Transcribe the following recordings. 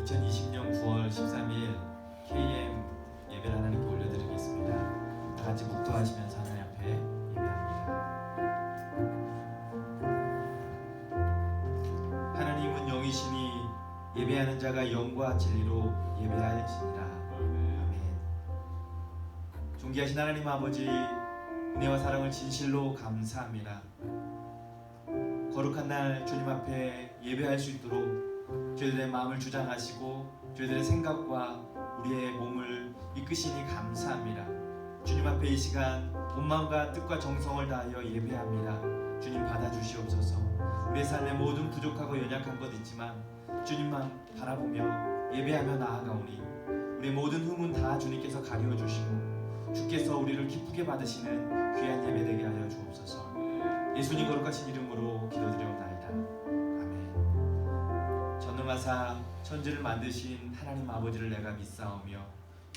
2020년 9월 13일 KM 예배를 하나님께 올려드리겠습니다. 다 같이 묵도하시면서 하나님 앞에 예배합니다. 하나님은 영이시니 예배하는 자가 영과 진리로 예배할지니라. 아멘. 존귀하신 하나님 아버지, 은혜와 사랑을 진실로 감사합니다. 거룩한 날 주님 앞에 예배할 수 있도록 저희들의 마음을 주장하시고 저희들의 생각과 우리의 몸을 이끄시니 감사합니다. 주님 앞에 이 시간 온 마음과 뜻과 정성을 다하여 예배합니다. 주님 받아주시옵소서. 우리의 삶에 모든 부족하고 연약한 것 있지만 주님만 바라보며 예배하며 나아가오니 우리의 모든 흠은 다 주님께서 가려 주시고 주께서 우리를 기쁘게 받으시는 귀한 예배 되게 하여 주옵소서. 예수님 거룩하신 이름으로 기도드리옵나이다. 아멘. 전능하사 천지를 만드신 하나님 아버지를 내가 믿사오며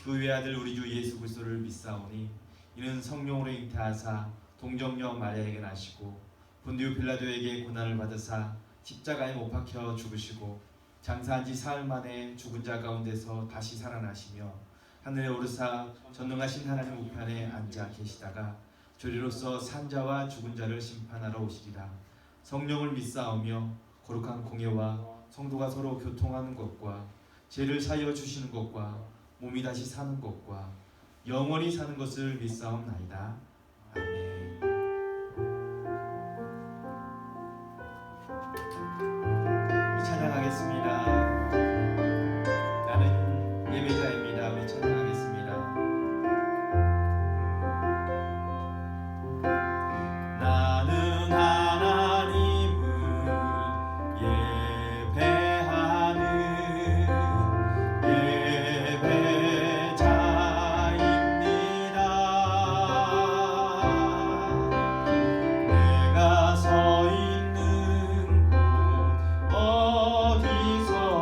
그 외아들 우리 주 예수 그리스도를 믿사오니 이는 성령으로 잉태하사 동정녀 마리아에게 나시고 본디오 빌라도에게 고난을 받으사 십자가에 못 박혀 죽으시고 장사한 지 사흘 만에 죽은 자 가운데서 다시 살아나시며 하늘에 오르사 전능하신 하나님 우편에 앉아 계시다가 조리로서 산자와 죽은 자를 심판하러 오시리라. 성령을 믿사오며 거룩한 공예와 성도가 서로 교통하는 것과 죄를 사하여 주시는 것과 몸이 다시 사는 것과 영원히 사는 것을 믿사옵나이다. 아멘. 우리 찬양하겠습니다. 나는 예배자입니다. 우리 찬양하겠습니다. 나는 하나님을 예배하는 예배자입니다. 내가 서 있는 곳 어디서나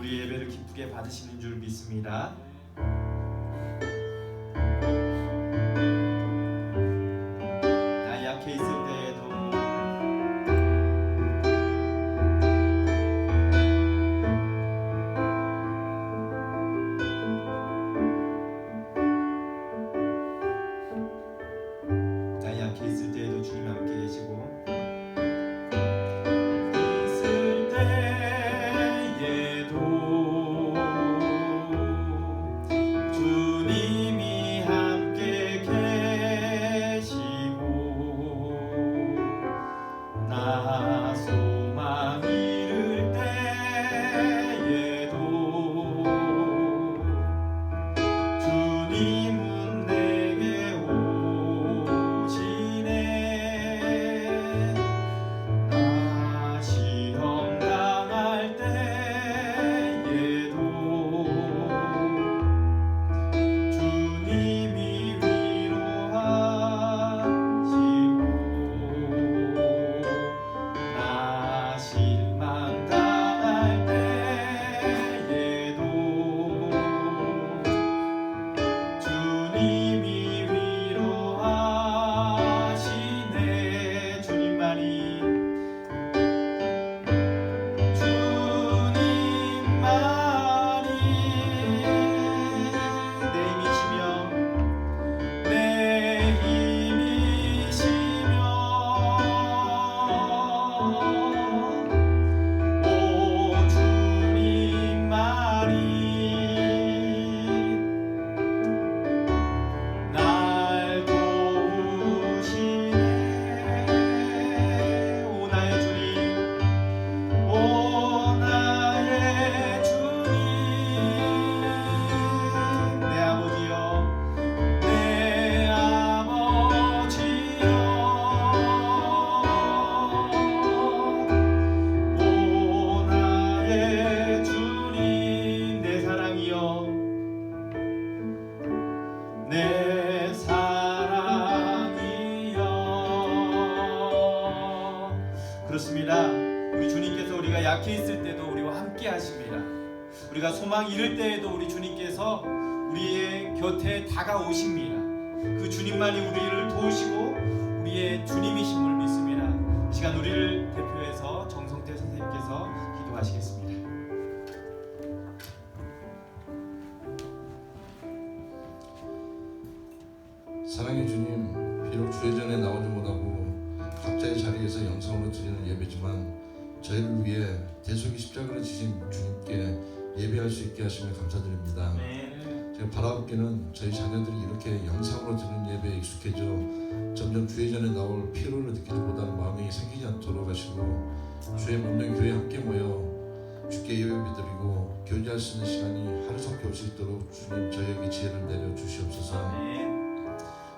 우리 예배를 기쁘게 받으시는 줄 믿습니다. 나 약해 있을 때에도 주님 함께 계시고 있을 때에도 주님이 함께 계시고 나 소망 잃을 때에도 주님은 내게 내 사랑이여. 그렇습니다. 우리 주님께서 우리가 약해 있을 때도 우리와 함께 하십니다. 우리가 소망 잃을 때에도 우리 주님께서 우리의 곁에 다가오십니다. 그 주님만이 우리를 도우시고 우리의 주님이심을 믿습니다. 이 시간 우리를 대표해서 정성태 선생님께서 기도하시겠습니다. 사랑의 주님, 비록 주의 전에 나오지 못하고 각자의 자리에서 영상으로 드리는 예배지만 저희를 위해 대속의 십자가를 지신 주님께 예배할 수 있게 하시며 감사드립니다. 제가 바라옵기는 저희 자녀들이 이렇게 영상으로 드리는 예배에 익숙해져 점점 주의 전에 나올 피로를 느끼지 못하는 마음이 생기지 않도록 하시고 주의 몸된 교회에 함께 모여 주께 예배 드리고 교제할 수 있는 시간이 하루속히 올 수 있도록 주님 저희에게 지혜를 내려 주시옵소서.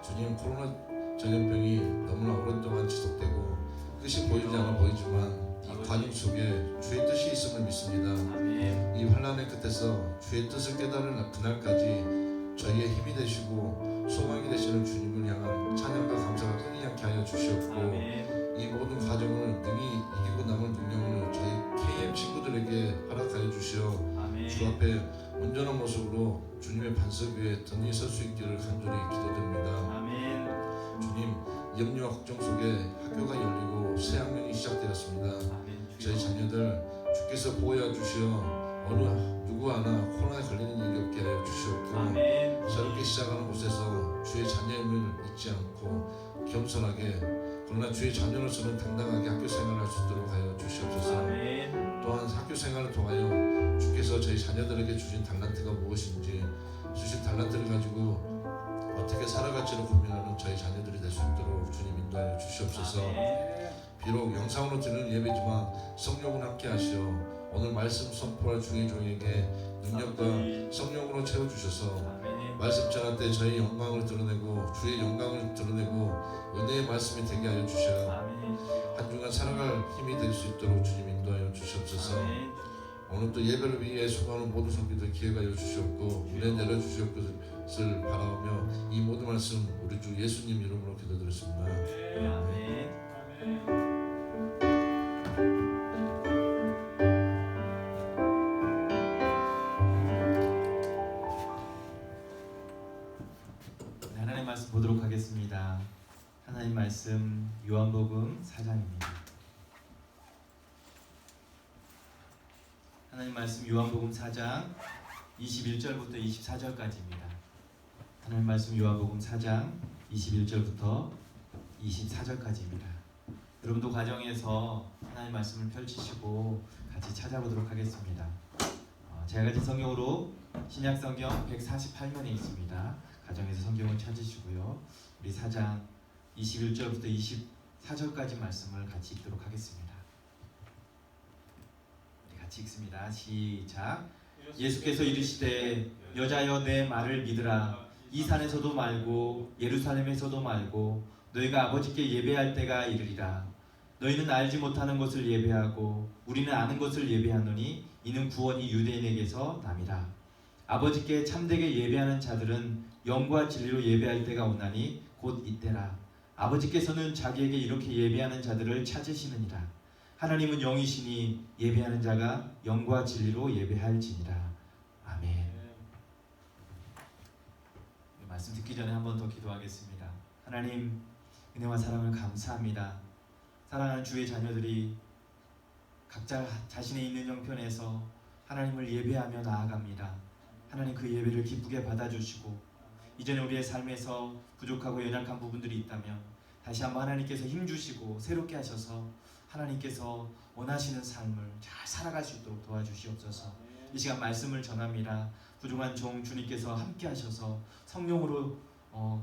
주님, 코로나 전염병이 너무나 오랫동안 지속되고 끝이 보이지 않아 보이지만 이 과정 속에 주의 뜻이 있음을 믿습니다. 이 환난의 끝에서 주의 뜻을 깨달은 그날까지 저희의 힘이 되시고 소망이 되시는 주님을 향한 찬양과 감사가 끊이지 않게 하여 주시옵고 이 모든 과정을 능히 이기고 남을 능력을 저희 KM 친구들에게 허락하여 주시어 주 앞에 온전한 모습으로 주님의 반석 위에 든든히 설 수 있기를 간절히 기도드립니다. 주님, 염려와 걱정 속에 학교가 열리고 새 학년이 시작되었습니다. 저희 자녀들 주께서 보호해 주시어 어느 누구 하나 코로나에 걸리는 일이 없게 하여 주시옵고 새롭게 시작하는 곳에서 주의 자녀임을 잊지 않고 겸손하게 그러나 주의 자녀로서는 당당하게 학교 생활을 할 수 있도록 하여 주시옵소서. 또한 학교 생활을 통하여 주께서 저희 자녀들에게 주신 달란트가 무엇인지 주신 달란트를 가지고 어떻게 살아갈지를 고민하는 저희 자녀들이 될 수 있도록 주님 인도하여 주시옵소서. 비록 영상으로 드리는 예배지만 성령은 함께 하시어 오늘 말씀 선포할 주의 종에게 능력과 성령으로 채워주셔서 말씀 전할 때 저희 영광을 드러내고 주의 영광을 드러내고 은혜의 말씀이 되게 하여 주셔 한 주간 살아갈 힘이 될 수 있도록 주님 인도하여 주시옵소서. 오늘 또 예배를 위해 수고하는 모든 성도들 기회가 하여 주시옵고 은혜 내려 주시옵것을 바라오며 이 모든 말씀 우리 주 예수님 이름으로 기도드렸습니다. 아멘. 하나님 말씀 요한복음 4장입니다. 하나님 말씀 요한복음 4장 21절부터 24절까지입니다. 하나님 말씀 요한복음 4장 21절부터 24절까지입니다. 여러분도 가정에서 하나님 말씀을 펼치시고 같이 찾아보도록 하겠습니다. 제가 가진 성경으로 신약 성경 148면에 있습니다. 가정에서 성경을 찾으시고요. 우리 4장 21절부터 24절까지 말씀을 같이 읽도록 하겠습니다. 우리 같이 읽습니다. 시작. 예수께서 이르시되 여자여 내 말을 믿으라. 이 산에서도 말고 예루살렘에서도 말고 너희가 아버지께 예배할 때가 이르리라. 너희는 알지 못하는 것을 예배하고 우리는 아는 것을 예배하노니 이는 구원이 유대인에게서 남이라. 아버지께 참되게 예배하는 자들은 영과 진리로 예배할 때가 오나니 곧 이때라. 아버지께서는 자기에게 이렇게 예배하는 자들을 찾으시느니라. 하나님은 영이시니 예배하는 자가 영과 진리로 예배할지니라. 아멘. 말씀 듣기 전에 한 번 더 기도하겠습니다. 하나님, 은혜와 사랑을 감사합니다. 사랑하는 주의 자녀들이 각자 자신의 있는 형편에서 하나님을 예배하며 나아갑니다. 하나님, 그 예배를 기쁘게 받아주시고 이전에 우리의 삶에서 부족하고 연약한 부분들이 있다면 다시 한번 하나님께서 힘주시고 새롭게 하셔서 하나님께서 원하시는 삶을 잘 살아갈 수 있도록 도와주시옵소서. 이 시간 말씀을 전합니다. 부족한 종 주님께서 함께 하셔서 성령으로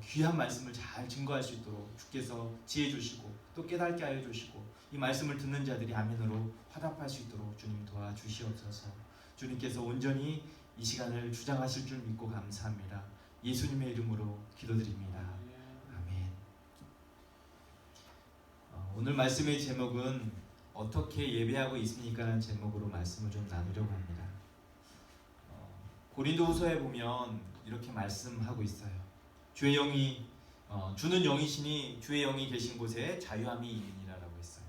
귀한 말씀을 잘 증거할 수 있도록 주께서 지혜 주시고 또 깨닫게 하여 주시고 이 말씀을 듣는 자들이 아멘으로 화답할 수 있도록 주님 도와주시옵소서. 주님께서 온전히 이 시간을 주장하실 줄 믿고 감사합니다. 예수님의 이름으로 기도드립니다. 아멘. 오늘 말씀의 제목은 어떻게 예배하고 있습니까? 라는 제목으로 말씀을 좀 나누려고 합니다. 고린도후서에 보면 이렇게 말씀하고 있어요. 주의 영이 주는 영이시니 주의 영이 계신 곳에 자유함이 있느니라라고 했어요.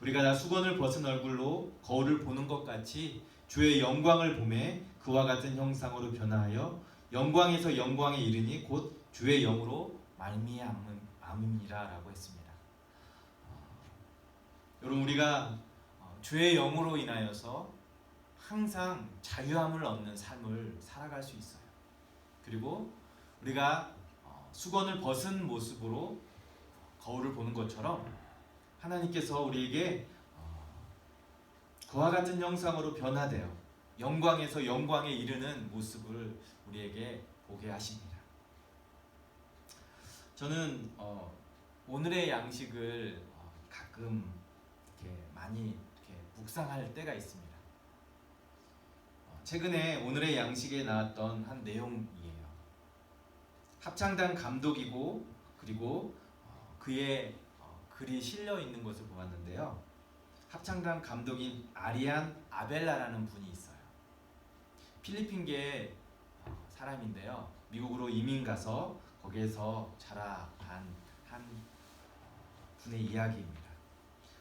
우리가 다 수건을 벗은 얼굴로 거울을 보는 것 같이 주의 영광을 보매 그와 같은 형상으로 변화하여 영광에서 영광에 이르니 곧 주의 영으로 말미암음이라라고 했습니다. 여러분, 우리가 주의 영으로 인하여서 항상 자유함을 얻는 삶을 살아갈 수 있어요. 그리고 우리가 수건을 벗은 모습으로 거울을 보는 것처럼 하나님께서 우리에게 그와 같은 형상으로 변화되어 영광에서 영광에 이르는 모습을 우리에게 보게 하십니다. 저는 오늘의 양식을 가끔 이렇게 많이 이렇게 묵상할 때가 있습니다. 최근에 오늘의 양식에 나왔던 한 내용이에요. 합창단 감독이고 그리고 그의 글이 실려 있는 것을 보았는데요. 합창단 감독인 아리안 아벨라라는 분이 있어요. 필리핀계 사람인데요. 미국으로 이민 가서 거기에서 자라간 한 분의 이야기입니다.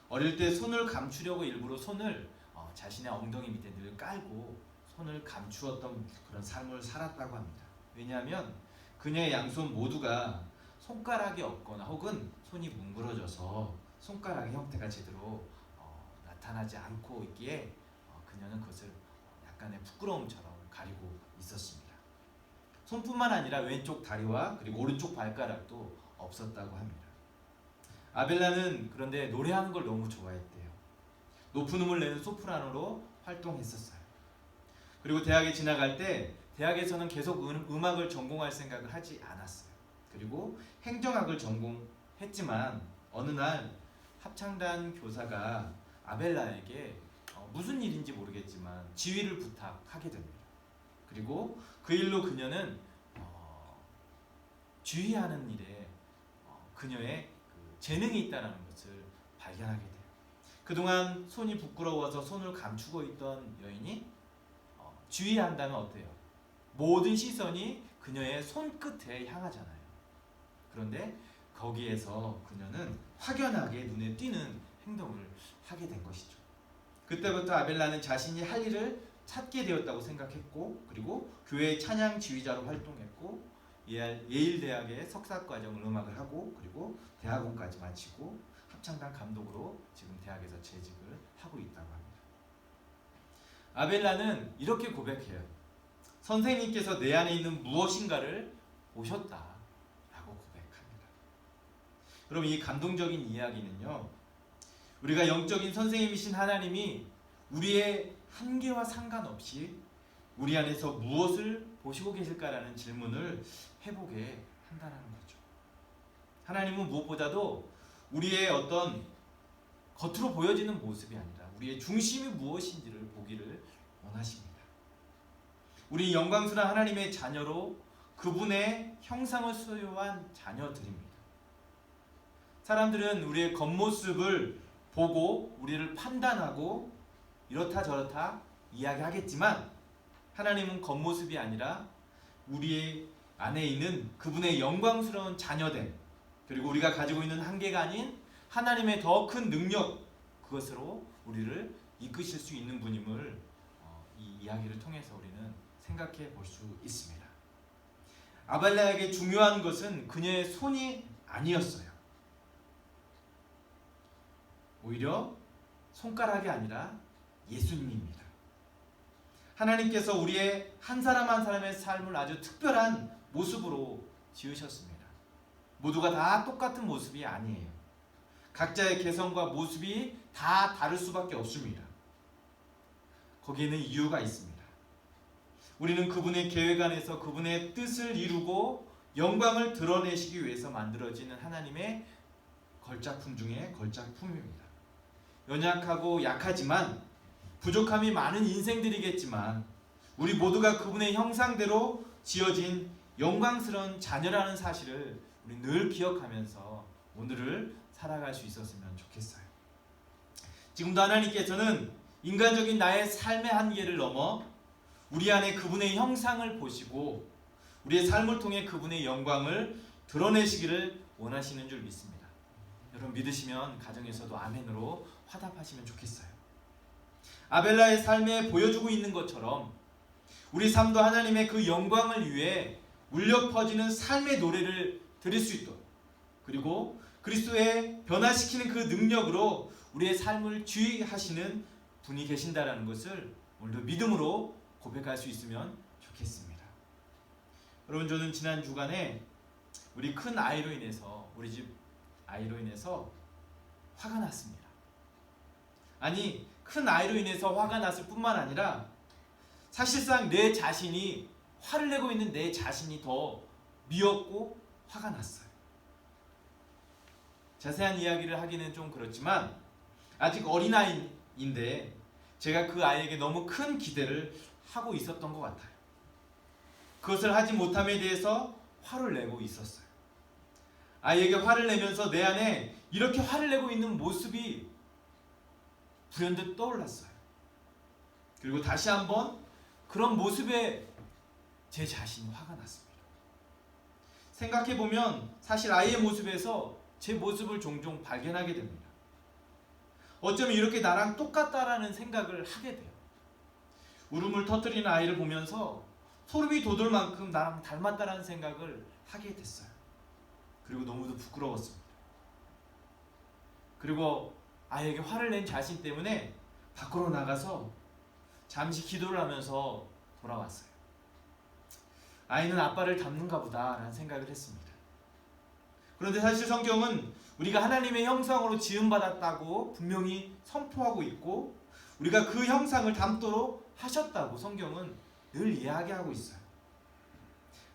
어릴 때 손을 감추려고 일부러 손을 자신의 엉덩이 밑에 늘 깔고 손을 감추었던 그런 삶을 살았다고 합니다. 왜냐하면 그녀의 양손 모두가 손가락이 없거나 혹은 손이 뭉그러져서 손가락의 형태가 제대로 나타나지 않고 있기에 그녀는 그것을 약간의 부끄러움처럼 가리고 있었습니다. 손뿐만 아니라 왼쪽 다리와 그리고 오른쪽 발가락도 없었다고 합니다. 아벨라는 그런데 노래하는 걸 너무 좋아했대요. 높은 음을 내는 소프라노로 활동했었어요. 그리고 대학에 지나갈 때 대학에서는 계속 음악을 전공할 생각을 하지 않았어요. 그리고 행정학을 전공했지만 어느 날 합창단 교사가 아벨라에게 무슨 일인지 모르겠지만 지휘를 부탁하게 됩니다. 그리고 그 일로 그녀는 지휘하는 일에 그녀의 재능이 있다는 것을 발견하게 돼요. 그동안 손이 부끄러워서 손을 감추고 있던 여인이 지휘한다면 어때요? 모든 시선이 그녀의 손끝에 향하잖아요. 그런데 거기에서 그녀는 확연하게 눈에 띄는 행동을 하게 된 것이죠. 그때부터 아벨라는 자신이 할 일을 찾게 되었다고 생각했고 그리고 교회의 찬양 지휘자로 활동했고 예일대학의 석사과정을 음악을 하고 그리고 대학원까지 마치고 합창단 감독으로 지금 대학에서 재직을 하고 있다고 합니다. 아벨라는 이렇게 고백해요. 선생님께서 내 안에 있는 무엇인가를 보셨다라고 고백합니다. 그럼 이 감동적인 이야기는요, 우리가 영적인 선생님이신 하나님이 우리의 한계와 상관없이 우리 안에서 무엇을 보시고 계실까라는 질문을 해보게 한다는 거죠. 하나님은 무엇보다도 우리의 어떤 겉으로 보여지는 모습이 아니라 우리의 중심이 무엇인지를 보기를 원하십니다. 우리 영광스러운 하나님의 자녀로 그분의 형상을 소유한 자녀들입니다. 사람들은 우리의 겉모습을 보고 우리를 판단하고 이렇다 저렇다 이야기하겠지만 하나님은 겉모습이 아니라 우리의 안에 있는 그분의 영광스러운 자녀됨, 그리고 우리가 가지고 있는 한계가 아닌 하나님의 더 큰 능력, 그것으로 우리를 이끄실 수 있는 분임을 이 이야기를 통해서 우리는 생각해 볼 수 있습니다. 아벨라에게 중요한 것은 그녀의 손이 아니었어요. 오히려 손가락이 아니라 예수님입니다. 하나님께서 우리의 한 사람 한 사람의 삶을 아주 특별한 모습으로 지으셨습니다. 모두가 다 똑같은 모습이 아니에요. 각자의 개성과 모습이 다 다를 수밖에 없습니다. 거기에는 이유가 있습니다. 우리는 그분의 계획 안에서 그분의 뜻을 이루고 영광을 드러내시기 위해서 만들어지는 하나님의 걸작품 중에 걸작품입니다. 연약하고 약하지만 부족함이 많은 인생들이겠지만 우리 모두가 그분의 형상대로 지어진 영광스러운 자녀라는 사실을 우리 늘 기억하면서 오늘을 살아갈 수 있었으면 좋겠어요. 지금도 하나님께서는 인간적인 나의 삶의 한계를 넘어 우리 안에 그분의 형상을 보시고 우리의 삶을 통해 그분의 영광을 드러내시기를 원하시는 줄 믿습니다. 여러분 믿으시면 가정에서도 아멘으로 화답하시면 좋겠어요. 아벨라의 삶에 보여주고 있는 것처럼 우리 삶도 하나님의 그 영광을 위해 울려 퍼지는 삶의 노래를 드릴 수 있도록, 그리고 그리스도의 변화시키는 그 능력으로 우리의 삶을 주의하시는 분이 계신다라는 것을 오늘도 믿음으로 고백할 수 있으면 좋겠습니다. 여러분, 저는 지난 주간에 우리 큰 아이로 인해서, 우리 집 아이로 인해서 화가 났습니다. 아니, 큰 아이로 인해서 화가 났을 뿐만 아니라 사실상 내 자신이, 화를 내고 있는 내 자신이 더 미웠고 화가 났어요. 자세한 이야기를 하기는 좀 그렇지만 아직 어린아이인데 제가 그 아이에게 너무 큰 기대를 하고 있었던 것 같아요. 그것을 하지 못함에 대해서 화를 내고 있었어요. 아이에게 화를 내면서 내 안에 이렇게 화를 내고 있는 모습이 불현듯 떠올랐어요. 그리고 다시 한번 그런 모습에 제 자신이 화가 났습니다. 생각해보면 사실 아이의 모습에서 제 모습을 종종 발견하게 됩니다. 어쩌면 이렇게 나랑 똑같다라는 생각을 하게 돼요. 울음을 터뜨리는 아이를 보면서 소름이 돋을 만큼 나랑 닮았다라는 생각을 하게 됐어요. 그리고 너무도 부끄러웠습니다. 그리고 아이에게 화를 낸 자신 때문에 밖으로 나가서 잠시 기도를 하면서 돌아왔어요. 아이는 아빠를 닮는가 보다라는 생각을 했습니다. 그런데 사실 성경은 우리가 하나님의 형상으로 지음받았다고 분명히 선포하고 있고 우리가 그 형상을 닮도록 하셨다고 성경은 늘 이야기하고 있어요.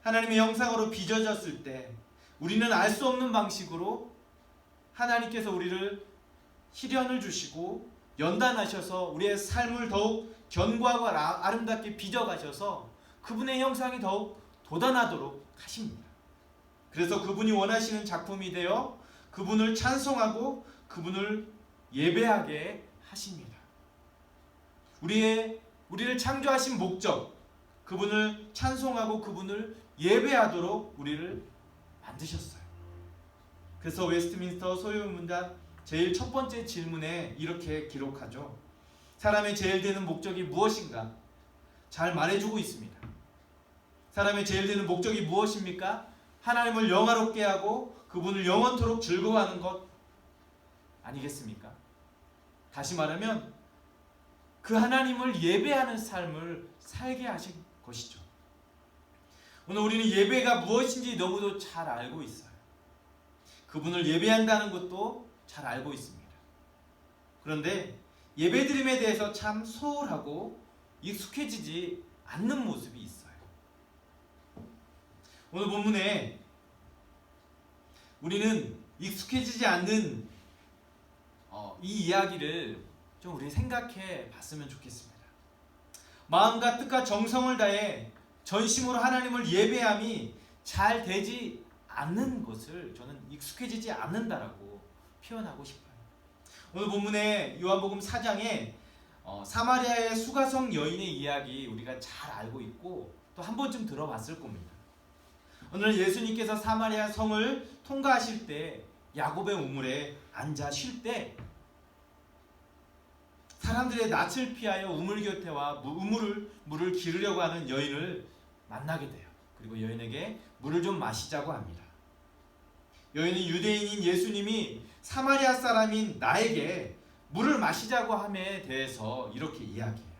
하나님의 형상으로 빚어졌을 때 우리는 알 수 없는 방식으로 하나님께서 우리를 희련을 주시고 연단하셔서 우리의 삶을 더욱 견고하고 아름답게 빚어가셔서 그분의 형상이 더욱 돋아나도록 하십니다. 그래서 그분이 원하시는 작품이 되어 그분을 찬송하고 그분을 예배하게 하십니다. 우리를 창조하신 목적, 그분을 찬송하고 그분을 예배하도록 우리를 만드셨어요. 그래서 웨스트민스터 소유문답 제일 첫 번째 질문에 이렇게 기록하죠. 사람의 제일 되는 목적이 무엇인가? 잘 말해주고 있습니다. 사람의 제일 는 목적이 무엇입니까? 하나님을 영화롭게 하고 그분을 영원토록 즐거워하는 것 아니겠습니까? 다시 말하면 그 하나님을 예배하는 삶을 살게 하신 것이죠. 오늘 우리는 예배가 무엇인지 너무도 잘 알고 있어요. 그분을 예배한다는 것도 잘 알고 있습니다. 그런데 예배드림에 대해서 참 소홀하고 익숙해지지 않는 모습이 있어요. 오늘 본문에 우리는 익숙해지지 않는 이 이야기를 좀 우리 생각해 봤으면 좋겠습니다. 마음과 뜻과 정성을 다해 전심으로 하나님을 예배함이 잘 되지 않는 것을 저는 익숙해지지 않는다라고 표현하고 싶어요. 오늘 본문에 요한복음 4장에 사마리아의 수가성 여인의 이야기 우리가 잘 알고 있고 또 한 번쯤 들어봤을 겁니다. 오늘 예수님께서 사마리아 성을 통과하실 때 야곱의 우물에 앉아 쉴 때 사람들의 낯을 피하여 우물 곁에 와 물을 기르려고 하는 여인을 만나게 돼요. 그리고 여인에게 물을 좀 마시자고 합니다. 여인은 유대인인 예수님이 사마리아 사람인 나에게 물을 마시자고 함에 대해서 이렇게 이야기해요.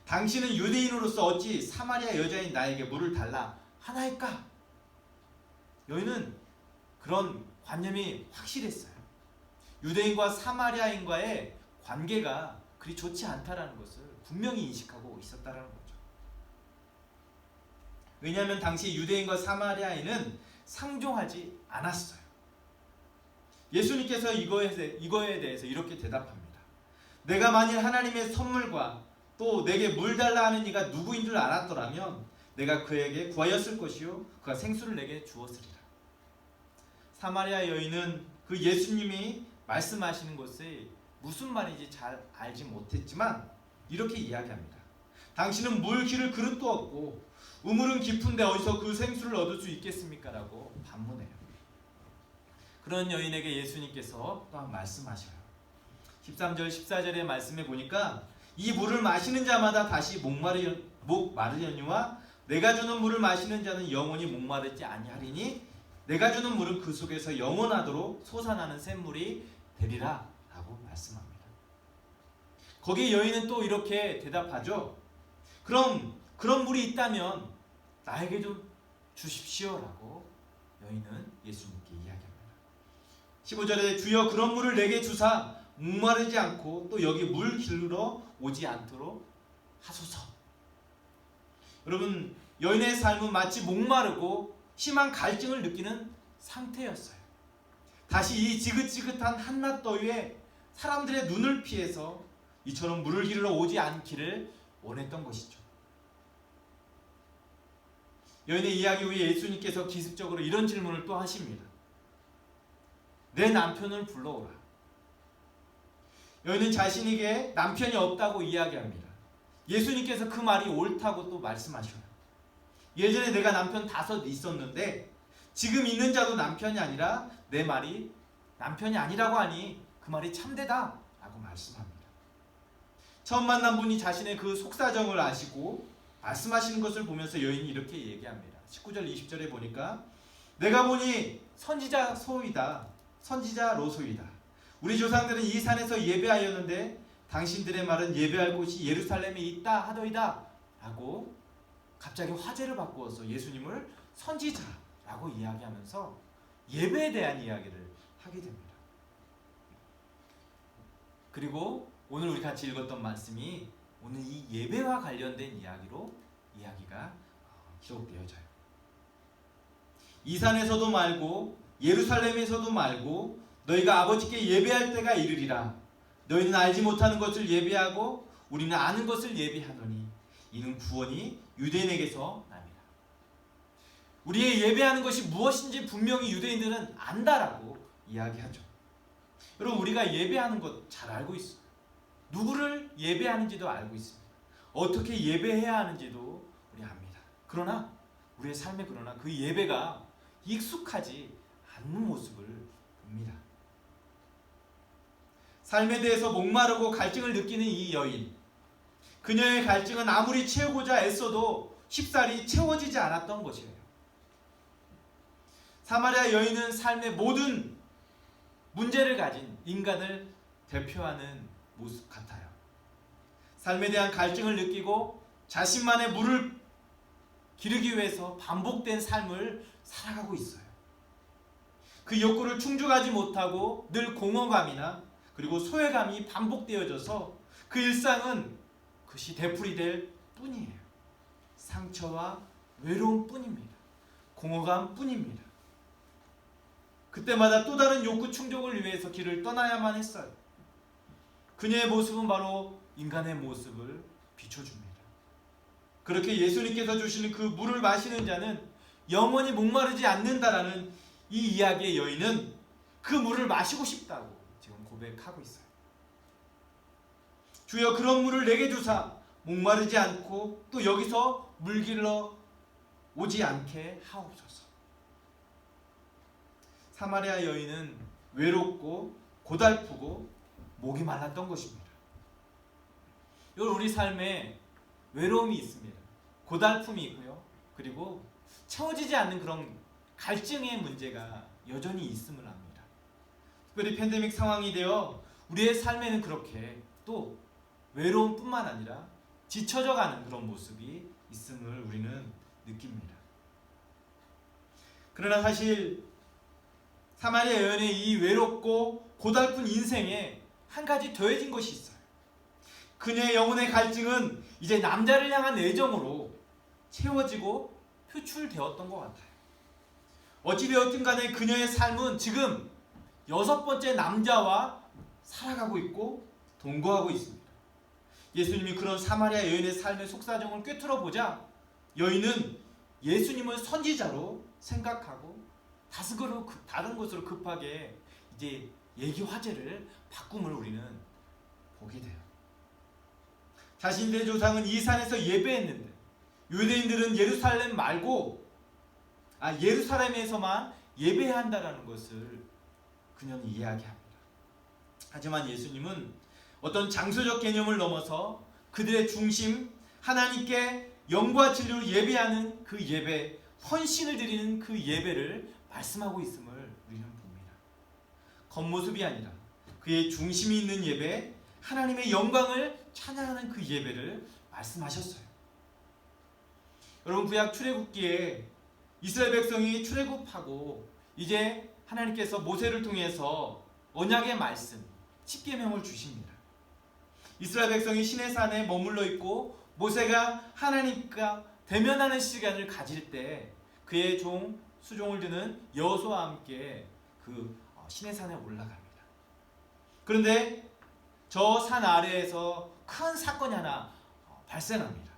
당신은 유대인으로서 어찌 사마리아 여자인 나에게 물을 달라 하나이까? 여인은 그런 관념이 확실했어요. 유대인과 사마리아인과의 관계가 그리 좋지 않다라는 것을 분명히 인식하고 있었다라는 거죠. 왜냐하면 당시 유대인과 사마리아인은 상종하지 않았어요. 예수님께서 이거에 대해서 이렇게 대답합니다. 내가 만일 하나님의 선물과 또 내게 물 달라 하는 이가 누구인 줄 알았더라면 내가 그에게 구하였을 것이요 그가 생수를 내게 주었으리라. 사마리아 여인은 그 예수님이 말씀하시는 것이 무슨 말인지 잘 알지 못했지만 이렇게 이야기합니다. 당신은 물 기를 그릇도 없고 우물은 깊은데 어디서 그 생수를 얻을 수 있겠습니까? 라고 반문해요. 그런 여인에게 예수님께서 또한 말씀하셔요. 13절 14절의 말씀에 보니까 이 물을 마시는 자마다 다시 목마르려니와 내가 주는 물을 마시는 자는 영원히 목마르지 아니하리니 내가 주는 물은 그 속에서 영원하도록 솟아나는 샘물이 되리라 라고 말씀합니다. 거기에 여인은 또 이렇게 대답하죠. 그럼 그런 물이 있다면 나에게 좀 주십시오 라고 여인은 예수님께 이야기합니다. 15절에 주여 그런 물을 내게 주사 목마르지 않고 또 여기 물 기르러 오지 않도록 하소서. 여러분, 여인의 삶은 마치 목마르고 심한 갈증을 느끼는 상태였어요. 다시 이 지긋지긋한 한낮 더위에 사람들의 눈을 피해서 이처럼 물을 기르러 오지 않기를 원했던 것이죠. 여인의 이야기 후에 예수님께서 기습적으로 이런 질문을 또 하십니다. 내 남편을 불러오라. 여인은 자신에게 남편이 없다고 이야기합니다. 예수님께서 그 말이 옳다고 또 말씀하셔요. 예전에 내가 남편 5 있었는데 지금 있는 자도 남편이 아니라 내 말이 남편이 아니라고 하니 그 말이 참되다 라고 말씀합니다. 처음 만난 분이 자신의 그 속사정을 아시고 말씀하시는 것을 보면서 여인이 이렇게 얘기합니다. 19절 20절에 보니까 내가 보니 선지자 로소이다. 우리 조상들은 이 산에서 예배하였는데 당신들의 말은 예배할 곳이 예루살렘에 있다 하더이다 라고 갑자기 화제를 바꾸어서 예수님을 선지자라고 이야기하면서 예배에 대한 이야기를 하게 됩니다. 그리고 오늘 우리 같이 읽었던 말씀이 오늘 이 예배와 관련된 이야기로 이야기가 기록되어져요. 이 산에서도 말고 예루살렘에서도 말고 너희가 아버지께 예배할 때가 이르리라. 너희는 알지 못하는 것을 예배하고 우리는 아는 것을 예배하노니 이는 구원이 유대인에게서 납니다. 우리의 예배하는 것이 무엇인지 분명히 유대인들은 안다라고 이야기하죠. 여러분, 우리가 예배하는 것 잘 알고 있어요. 누구를 예배하는지도 알고 있습니다. 어떻게 예배해야 하는지도 우리 압니다. 그러나 우리의 삶에 그 예배가 익숙하지 않는 모습을 봅니다. 삶에 대해서 목마르고 갈증을 느끼는 이 여인, 그녀의 갈증은 아무리 채우고자 애써도 쉽사리 채워지지 않았던 것이에요. 사마리아 여인은 삶의 모든 문제를 가진 인간을 대표하는 모습 같아요. 삶에 대한 갈증을 느끼고 자신만의 물을 기르기 위해서 반복된 삶을 살아가고 있어요. 그 욕구를 충족하지 못하고 늘 공허감이나 그리고 소외감이 반복되어져서 그 일상은 그것이 되풀이될 뿐이에요. 상처와 외로움 뿐입니다. 공허감 뿐입니다. 그때마다 또 다른 욕구 충족을 위해서 길을 떠나야만 했어요. 그녀의 모습은 바로 인간의 모습을 비춰줍니다. 그렇게 예수님께서 주시는 그 물을 마시는 자는 영원히 목마르지 않는다라는 이 이야기의 여인은 그 물을 마시고 싶다고 지금 고백하고 있어요. 주여 그런 물을 내게 주사 목마르지 않고 또 여기서 물 길러 오지 않게 하옵소서. 사마리아 여인은 외롭고 고달프고 목이 말랐던 것입니다. 여러분, 우리 삶에 외로움이 있습니다. 고달픔이 있고요. 그리고 채워지지 않는 그런 갈증의 문제가 여전히 있음을 압니다. 특별히 팬데믹 상황이 되어 우리의 삶에는 그렇게 또 외로움뿐만 아니라 지쳐져 가는 그런 모습이 있음을 우리는 느낍니다. 그러나 사실 사마리아 여인의 이 외롭고 고달픈 인생에 한 가지 더해진 것이 있어요. 그녀의 영혼의 갈증은 이제 남자를 향한 애정으로 채워지고 표출되었던 것 같아요. 어찌되었든 간에 그녀의 삶은 지금 6번째 남자와 살아가고 있고 동거하고 있습니다. 예수님이 그런 사마리아 여인의 삶의 속사정을 꿰뚫어 보자 여인은 예수님을 선지자로 생각하고 다른 곳으로 급하게 이제 얘기 화제를 바꿈을 우리는 보게 돼요. 자신들의 조상은 이 산에서 예배했는데 유대인들은 예루살렘 말고 예루살렘에서만 예배해야 한다는 것을 그녀는 이야기합니다. 하지만 예수님은 어떤 장소적 개념을 넘어서 그들의 중심 하나님께 영과 진리로 예배하는 그 예배, 헌신을 드리는 그 예배를 말씀하고 있음을 우리는 봅니다. 겉모습이 아니라 그의 중심이 있는 예배, 하나님의 영광을 찬양하는 그 예배를 말씀하셨어요. 여러분, 구약 출애굽기에 이스라엘 백성이 출애굽하고 이제 하나님께서 모세를 통해서 언약의 말씀, 십계명을 주십니다. 이스라엘 백성이 시내산에 머물러 있고 모세가 하나님과 대면하는 시간을 가질 때 그의 종 수종을 드는 여호수아와 함께 그 시내산에 올라갑니다. 그런데 저 산 아래에서 큰 사건이 하나 발생합니다.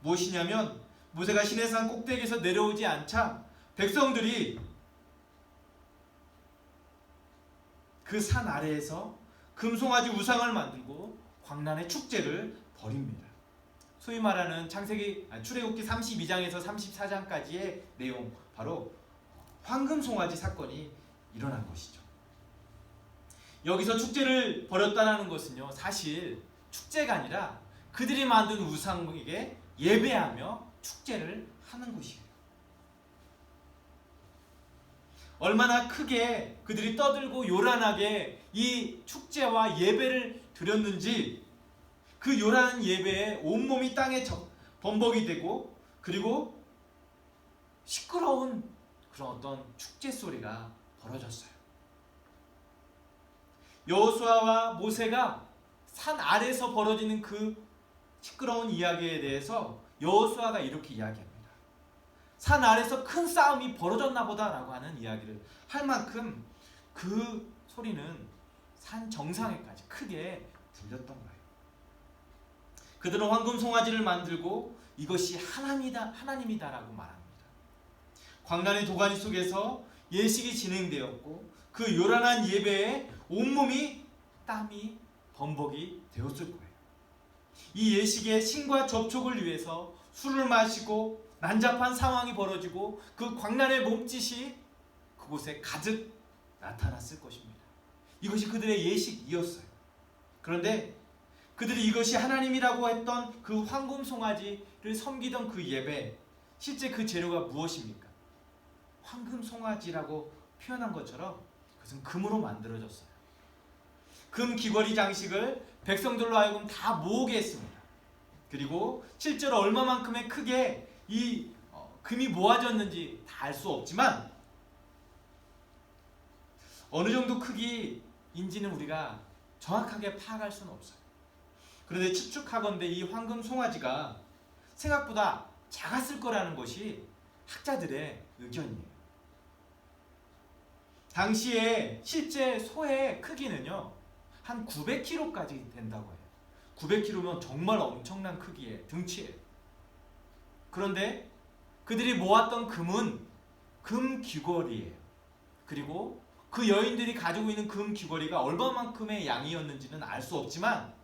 무엇이냐면 모세가 시내산 꼭대기에서 내려오지 않자 백성들이 그 산 아래에서 금송아지 우상을 만들고 광란의 축제를 벌입니다. 소위 말하는 출애굽기 32장에서 34장까지의 내용, 바로 황금송아지 사건이 일어난 것이죠. 여기서 축제를 벌였다는 것은요, 사실 축제가 아니라 그들이 만든 우상에게 예배하며 축제를 하는 것이에요. 얼마나 크게 그들이 떠들고 요란하게 이 축제와 예배를 드렸는지 그 요란한 예배에 온몸이 땅에 범벅이 되고 그리고 시끄러운 그런 어떤 축제 소리가 벌어졌어요. 여호수아와 모세가 산 아래에서 벌어지는 그 시끄러운 이야기에 대해서 여호수아가 이렇게 이야기합니다. 산 아래에서 큰 싸움이 벌어졌나 보다라고 하는 이야기를 할 만큼 그 소리는 산 정상에까지 크게 들렸던 거예요. 그들은 황금 송아지를 만들고 이것이 하나님이다라고 말합니다. 광란의 도가니 속에서 예식이 진행되었고 그 요란한 예배에 온몸이 땀이 범벅이 되었을 거예요. 이 예식의 신과 접촉을 위해서 술을 마시고 난잡한 상황이 벌어지고 그 광란의 몸짓이 그곳에 가득 나타났을 것입니다. 이것이 그들의 예식이었어요. 그런데 그들이 이것이 하나님이라고 했던 그 황금 송아지를 섬기던 그 예배, 실제 그 재료가 무엇입니까? 황금 송아지라고 표현한 것처럼 그것은 금으로 만들어졌어요. 금 귀걸이 장식을 백성들로 하여금 다 모으게 했습니다. 그리고 실제로 얼마만큼의 크게 이 금이 모아졌는지 다 알 수 없지만 어느 정도 크기인지는 우리가 정확하게 파악할 수는 없어요. 그런데 추측하건대 이 황금 송아지가 생각보다 작았을 거라는 것이 학자들의 의견이에요. 당시에 실제 소의 크기는요, 한 900kg까지 된다고 해요. 900kg면 정말 엄청난 크기의 등치예요. 그런데 그들이 모았던 금은 금 귀걸이에요. 그리고 그 여인들이 가지고 있는 금 귀걸이가 얼마만큼의 양이었는지는 알 수 없지만,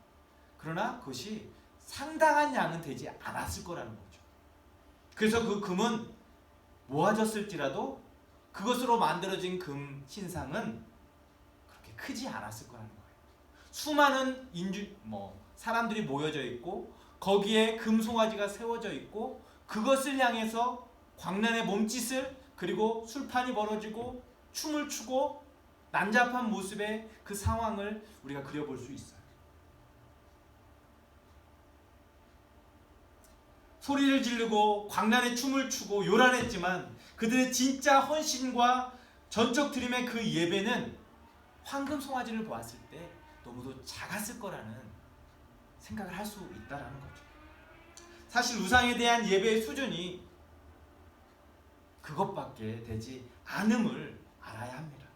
그러나 그것이 상당한 양은 되지 않았을 거라는 거죠. 그래서 그 금은 모아졌을지라도 그것으로 만들어진 금 신상은 그렇게 크지 않았을 거라는 거예요. 수많은 사람들이 모여져 있고 거기에 금 송아지가 세워져 있고 그것을 향해서 광란의 몸짓을, 그리고 술판이 벌어지고 춤을 추고 난잡한 모습의 그 상황을 우리가 그려볼 수 있어요. 소리를 지르고 광란의 춤을 추고 요란했지만 그들의 진짜 헌신과 전적 드림의 그 예배는 황금 송아지를 보았을 때 너무도 작았을 거라는 생각을 할 수 있다는 거죠. 사실 우상에 대한 예배의 수준이 그것밖에 되지 않음을 알아야 합니다.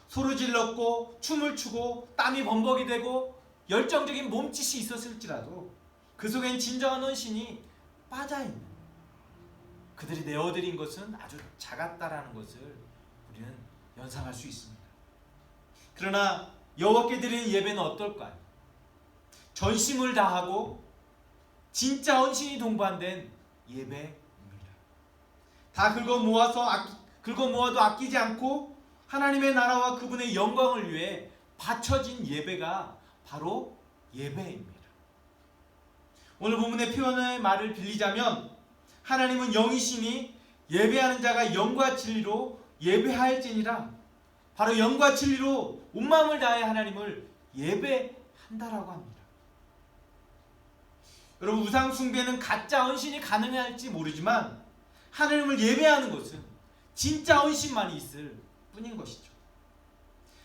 소리 질렀고 춤을 추고 땀이 범벅이 되고 열정적인 몸짓이 있었을지라도 그 속엔 진정한 헌신이 빠져있는, 그들이 내어드린 것은 아주 작았다라는 것을 우리는 연상할 수 있습니다. 그러나 여호와께 드리는 예배는 어떨까요? 전심을 다하고 진짜 헌신이 동반된 예배입니다. 다 긁어 모아도 아끼지 않고 하나님의 나라와 그분의 영광을 위해 바쳐진 예배가 바로 예배입니다. 오늘 본문의 표현의 말을 빌리자면 하나님은 영이시니 예배하는 자가 영과 진리로 예배할지니라. 바로 영과 진리로 온 마음을 다해 하나님을 예배한다라고 합니다. 여러분, 우상 숭배는 가짜 헌신이 가능할지 모르지만 하나님을 예배하는 것은 진짜 헌신만이 있을 뿐인 것이죠.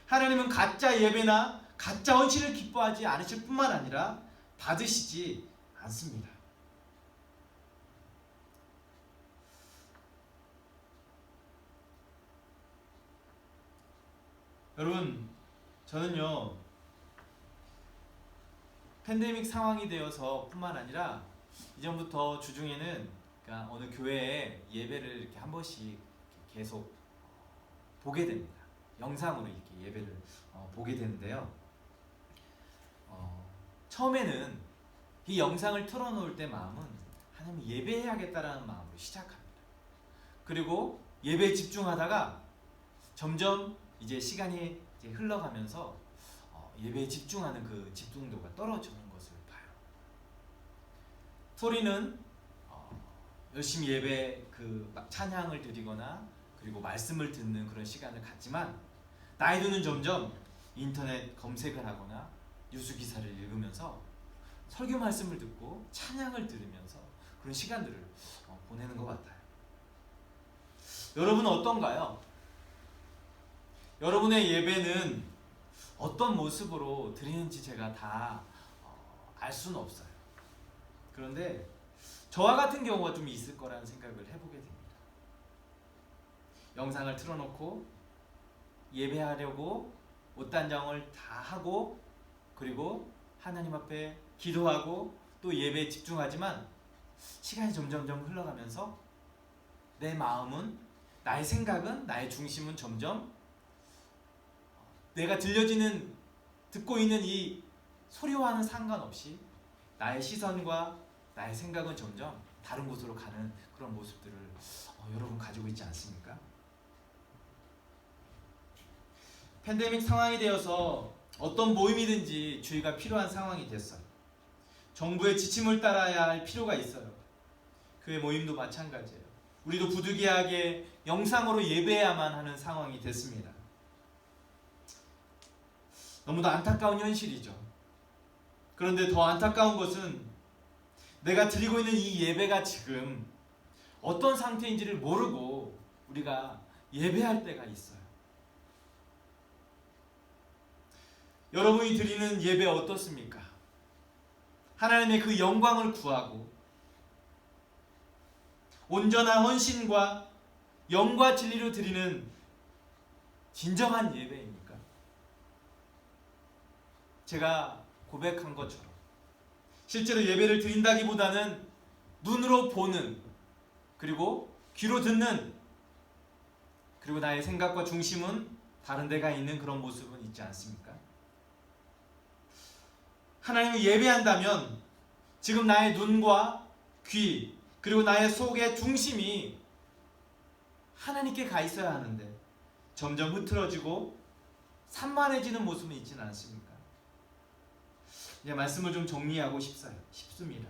하나님은 가짜 예배나 가짜 헌신을 기뻐하지 않으실 뿐만 아니라 받으시지 않습니다. 여러분, 저는요, 팬데믹 상황이 되어서 뿐만 아니라 이전부터 주중에는, 그러니까 어느 교회에 예배를 이렇게 한 번씩 계속 보게 됩니다. 영상으로 이렇게 예배를 보게 되는데요. 처음에는 이 영상을 틀어놓을 때 마음은 하나님 예배해야겠다라는 마음으로 시작합니다. 그리고 예배에 집중하다가 점점 이제 시간이 이제 흘러가면서 예배에 집중하는 그 집중도가 떨어지는 것을 봐요. 소리는 열심히 예배 그 찬양을 드리거나 그리고 말씀을 듣는 그런 시간을 갖지만, 나이도는 점점 인터넷 검색을 하거나 뉴스 기사를 읽으면서 설교 말씀을 듣고 찬양을 들으면서 그런 시간들을 보내는 것 같아요. 여러분은 어떤가요? 여러분의 예배는 어떤 모습으로 드리는지 제가 다 알 수는 없어요. 그런데 저와 같은 경우가 좀 있을 거라는 생각을 해보게 됩니다. 영상을 틀어놓고 예배하려고 옷단장을 다 하고 그리고 하나님 앞에 기도하고 또 예배에 집중하지만 시간이 점점점 흘러가면서 내 마음은, 나의 생각은, 나의 중심은 점점 내가 듣고 있는 이 소리와는 상관없이 나의 시선과 나의 생각은 점점 다른 곳으로 가는 그런 모습들을 여러분 가지고 있지 않습니까? 팬데믹 상황이 되어서 어떤 모임이든지 주의가 필요한 상황이 됐어요. 정부의 지침을 따라야 할 필요가 있어요. 교회 모임도 마찬가지예요. 우리도 부득이하게 영상으로 예배해야만 하는 상황이 됐습니다. 너무도 안타까운 현실이죠. 그런데 더 안타까운 것은 내가 드리고 있는 이 예배가 지금 어떤 상태인지를 모르고 우리가 예배할 때가 있어요. 여러분이 드리는 예배 어떻습니까? 하나님의 그 영광을 구하고 온전한 헌신과 영과 진리로 드리는 진정한 예배입니까? 제가 고백한 것처럼 실제로 예배를 드린다기보다는 눈으로 보는, 그리고 귀로 듣는, 그리고 나의 생각과 중심은 다른 데가 있는 그런 모습은 있지 않습니까? 하나님을 예배한다면 지금 나의 눈과 귀, 그리고 나의 속의 중심이 하나님께 가 있어야 하는데 점점 흐트러지고 산만해지는 모습은 있지는 않습니까? 이제 말씀을 좀 정리하고 싶습니다.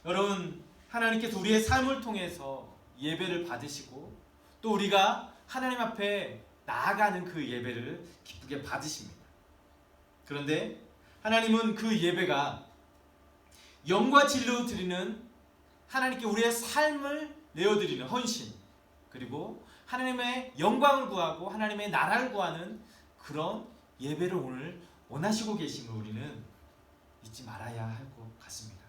여러분, 하나님께서 우리의 삶을 통해서 예배를 받으시고 또 우리가 하나님 앞에 나아가는 그 예배를 기쁘게 받으십니다. 그런데 하나님은 그 예배가 영과 진리로 드리는, 하나님께 우리의 삶을 내어드리는 헌신, 그리고 하나님의 영광을 구하고 하나님의 나라를 구하는 그런 예배를 오늘 원하시고 계심을 우리는 잊지 말아야 할 것 같습니다.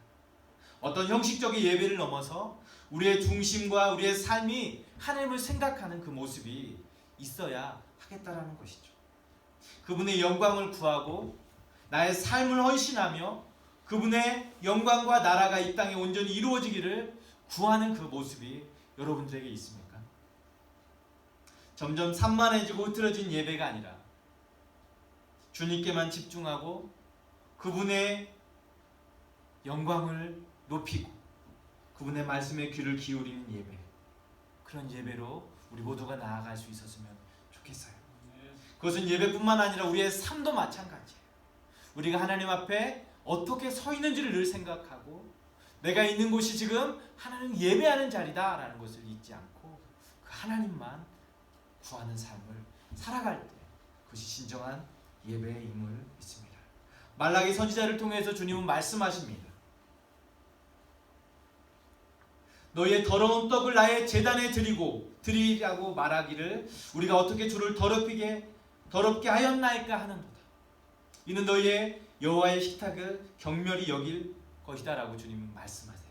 어떤 형식적인 예배를 넘어서 우리의 중심과 우리의 삶이 하나님을 생각하는 그 모습이 있어야 하겠다라는 것이죠. 그분의 영광을 구하고 나의 삶을 헌신하며 그분의 영광과 나라가 이 땅에 온전히 이루어지기를 구하는 그 모습이 여러분들에게 있습니까? 점점 산만해지고 흐트러진 예배가 아니라 주님께만 집중하고 그분의 영광을 높이고 그분의 말씀에 귀를 기울이는 예배, 그런 예배로 우리 모두가 나아갈 수 있었으면 좋겠어요. 그것은 예배뿐만 아니라 우리의 삶도 마찬가지예요. 우리가 하나님 앞에 어떻게 서 있는지를 늘 생각하고 내가 있는 곳이 지금 하나님 예배하는 자리다라는 것을 잊지 않고 그 하나님만 구하는 삶을 살아갈 때 그것이 진정한 예배의 임을 믿습니다. 말라기 선지자를 통해서 주님은 말씀하십니다. 너희의 더러운 떡을 나의 제단에 드리라고 말하기를 우리가 어떻게 주를 더럽게 하였나이까 하는도다. 이는 너희의 여호와의 식탁을 경멸히 여길 것이다라고 주님은 말씀하세요.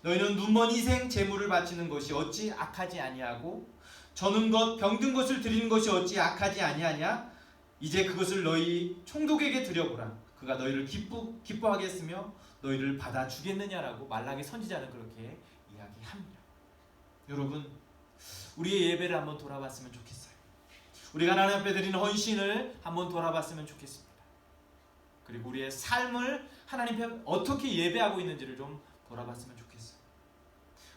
너희는 눈먼 희생 제물을 바치는 것이 어찌 악하지 아니하고 저는 것 병든 것을 드리는 것이 어찌 악하지 아니하냐? 이제 그것을 너희 총독에게 드려보라. 그가 너희를 기뻐하겠으며 너희를 받아주겠느냐라고 말라기 선지자는 그렇게 이야기합니다. 여러분, 우리의 예배를 한번 돌아봤으면 좋겠어요. 우리가 하나님 앞에 드리는 헌신을 한번 돌아봤으면 좋겠습니다. 그리고 우리의 삶을 하나님 앞에 어떻게 예배하고 있는지를 좀 돌아봤으면 좋겠어요.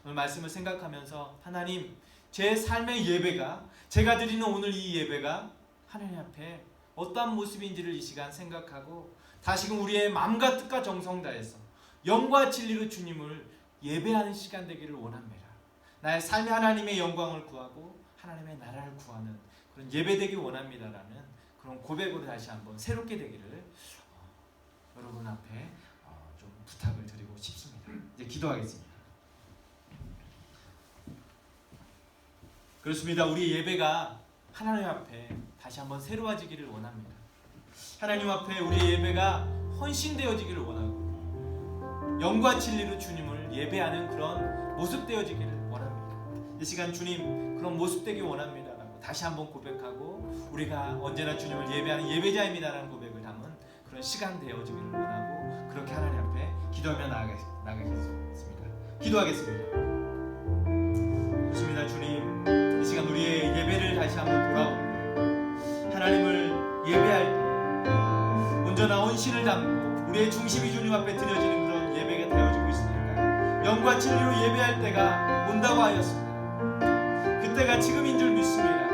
오늘 말씀을 생각하면서 하나님, 제 삶의 예배가, 제가 드리는 오늘 이 예배가 하나님 앞에 어떠한 모습인지를 이 시간 생각하고 다시금 우리의 마음과 뜻과 정성 다해서 영과 진리로 주님을 예배하는 시간 되기를 원합니다. 나의 삶에 하나님의 영광을 구하고 하나님의 나라를 구하는 그런 예배 되기 원합니다라는 그런 고백으로 다시 한번 새롭게 되기를 여러분 앞에 좀 부탁을 드리고 싶습니다. 이제 기도하겠습니다. 그렇습니다. 우리 예배가 하나님 앞에 다시 한번 새로워지기를 원합니다. 하나님 앞에 우리 예배가 헌신되어지기를 원하고 영과 진리로 주님을 예배하는 그런 모습 되어지기를 원합니다. 이 시간 주님 그런 모습 되기 원합니다라고 다시 한번 고백하고 우리가 언제나 주님을 예배하는 예배자입니다라는 고백을 담은 그런 시간 되어지기를 원하고 그렇게 하나님 앞에 기도하며 나가겠습니다. 기도하겠습니다. 좋습니다. 주님, 이 시간 우리의 예배를 다시 한번 돌아옵니다. 하나님을 예배할 때 온전한 헌신을 담고 우리의 중심이 주님 앞에 드려지는 그런 예배가 되어지고 있으니까 영과 진리로 예배할 때가 온다고 하였습니다. 그때가 지금인 줄 믿습니다.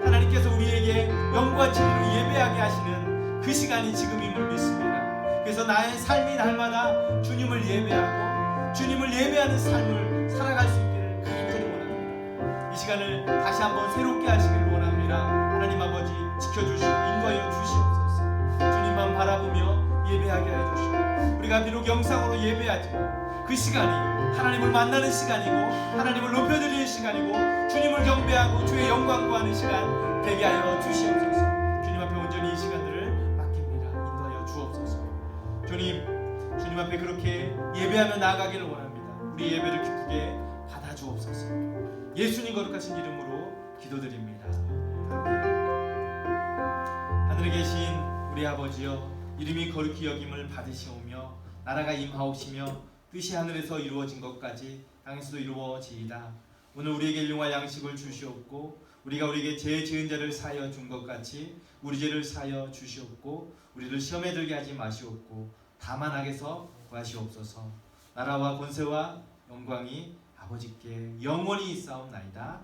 하나님께서 우리에게 영과 진리로 예배하게 하시는 그 시간이 지금임을 믿습니다. 그래서 나의 삶이 날마다 주님을 예배하고 주님을 예배하는 삶을 살아갈 수 있기를 간절히 원합니다. 이 시간을 다시 한번 새롭게 하시길 원합니다. 하나님 아버지 지켜주시고 인도하여 주시옵소서. 주님만 바라보며 예배하게 해 주시고 우리가 비록 영상으로 예배하지만 그 시간이 하나님을 만나는 시간이고 하나님을 높여드리는 시간이고 주님을 경배하고 주의 영광 구하는 시간 되게 하여 주시옵소서. 주님 앞에 온전히 이 시간들을 맡깁니다. 인도하여 주옵소서. 주님 앞에 그렇게 예배하며 나아가기를 원합니다. 우리 예배를 기쁘게 받아주옵소서. 예수님 거룩하신 이름으로 기도드립니다. 하늘에 계신 우리 아버지여, 이름이 거룩히 여김을 받으시오며 나라가 임하옵시며 뜻이 하늘에서 이루어진 것까지 땅에서도 이루어지이다. 오늘 우리에게 일용할 양식을 주시옵고 우리가 우리에게 죄 지은 자를 사하여 준 것 같이 우리 죄를 사하여 주시옵고 우리를 시험에 들게 하지 마시옵고 다만 악에서 구하시옵소서. 나라와 권세와 영광이 아버지께 영원히 있사옵나이다.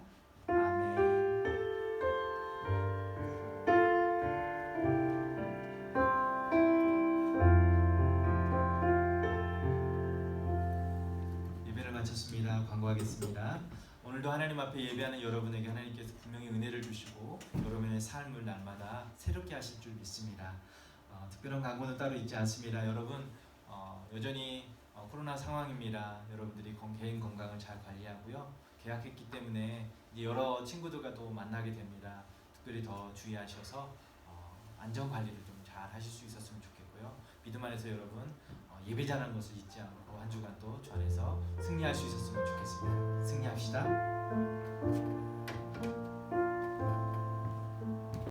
아멘. 마쳤습니다. 광고하겠습니다. 오늘도 하나님 앞에 예배하는 여러분에게 하나님께서 분명히 은혜를 주시고 여러분의 삶을 날마다 새롭게 하실 줄 믿습니다. 특별한 광고는 따로 있지 않습니다. 여러분 여전히 코로나 상황입니다. 여러분들이 개인 건강을 잘 관리하고요. 계약했기 때문에 여러 친구들과 또 만나게 됩니다. 특별히 더 주의하셔서 안전 관리를 좀 잘 하실 수 있었으면 좋겠고요. 믿음 안에서 여러분 예배자라는 것을 잊지 않고 한 주간 또 주 안에서 승리할 수 있었으면 좋겠습니다. 승리합시다.